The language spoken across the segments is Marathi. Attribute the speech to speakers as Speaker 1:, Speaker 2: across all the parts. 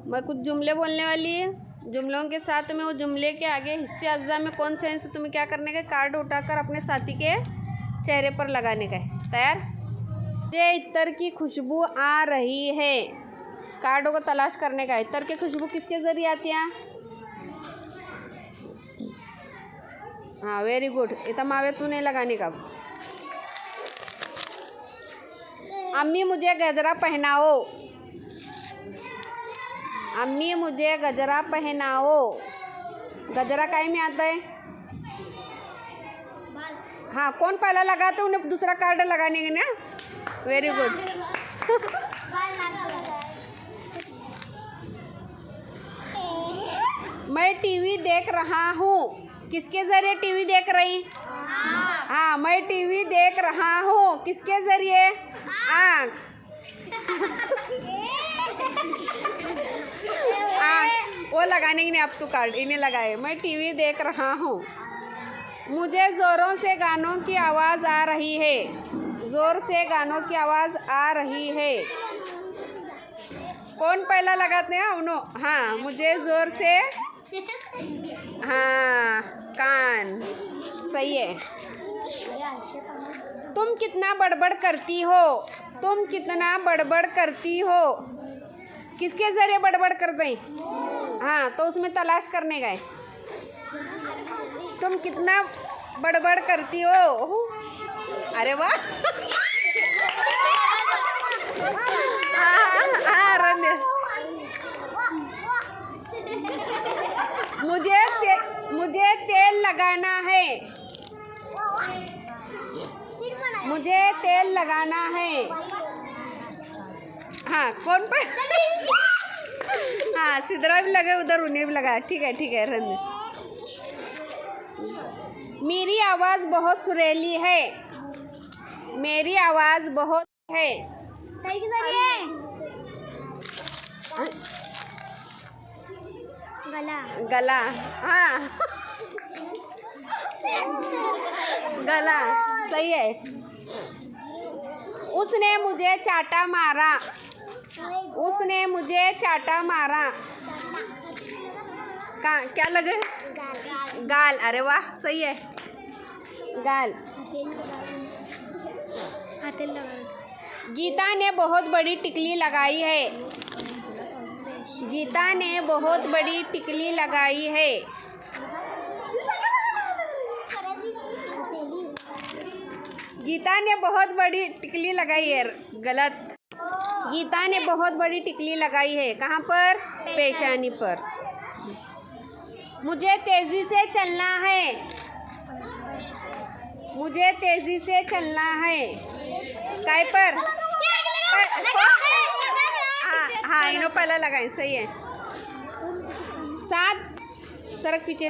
Speaker 1: मैं कुछ जुमले बोलने वाली है। जुमलों के साथ में वो जुमले के आगे हिस्से अज्जा में कौन से हैं, तो तुम्हें क्या करने का, कार्ड उठाकर अपने साथी के चेहरे पर लगाने का है। तैयार? मुझे इत्तर की खुशबू आ रही है। कार्डों को तलाश करने का है। इत्तर की खुशबू किसके ज़रिए आती है? हाँ, वेरी गुड। इतमावे तूने लगाने का। अम्मी मुझे गजरा पहनाओ। अम्मी मुझे गजरा पहनाओ। गजरा काय में आता है? हाँ, कौन पहला लगाता है उन्हें दूसरा कार्ड लगाने का ना। Very good. मैं टीवी देख रहा हूँ। किसके ज़रिए टीवी देख रही? हाँ, मैं टीवी देख रहा हूँ। किसके ज़रिए? आँख। वो लगाने की नहीं, अब तो कार्ड इन्हें लगाए। मैं टीवी देख रहा हूँ। मुझे ज़ोरों से गानों की आवाज़ आ रही है। ज़ोर से गानों की आवाज़ आ रही है। कौन पहला लगाते हैं? उन्हों। हाँ, मुझे ज़ोर से। हाँ, कान। सही है। तुम कितना बड़बड़ करती हो। तुम कितना बड़बड़ करती हो। किसके ज़रिए बड़बड़ करते हैं? हाँ, तो उसमें तलाश करने का है। तुम कितना बड़बड़ करती हो। अरे वाह। हाँ, रंग। मुझे तेल लगाना है। मुझे तेल लगाना है। हाँ, कौन पर? हाँ, सिद्धरा भी लगे उधर, उन्हें भी लगा। ठीक है, ठीक है। रंग। मेरी आवाज़ बहुत सुरीली है। मेरी आवाज़ बहुत है। गला। गला। हाँ। गला। सही है। उसने मुझे चाटा मारा। उसने मुझे चाटा मारा। क्या लगे? गाल। अरे वाह, सही है। गाल। गीता ने बहुत बड़ी टिकली लगाई है। गीता ने बहुत बड़ी टिकली लगाई है। गीता ने बहुत बड़ी टिकली लगाई है। गलत। गीता ने बहुत बड़ी टिकली लगाई है। कहाँ पर? पेशानी पर। मुझे तेज़ी से चलना है। मुझे तेज़ी से चलना है। काय पर? हाँ, इन्हों पहला लगाए। सही है। 7 सरक पीछे।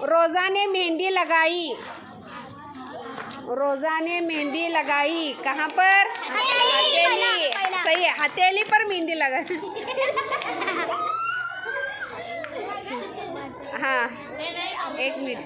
Speaker 1: रोज़ा ने मेहंदी लगाई। रोज़ा ने मेहंदी लगाई। कहाँ पर? हथेली। सही है, हथेली पर मेहंदी लगा। हाँ, 1 मिनट।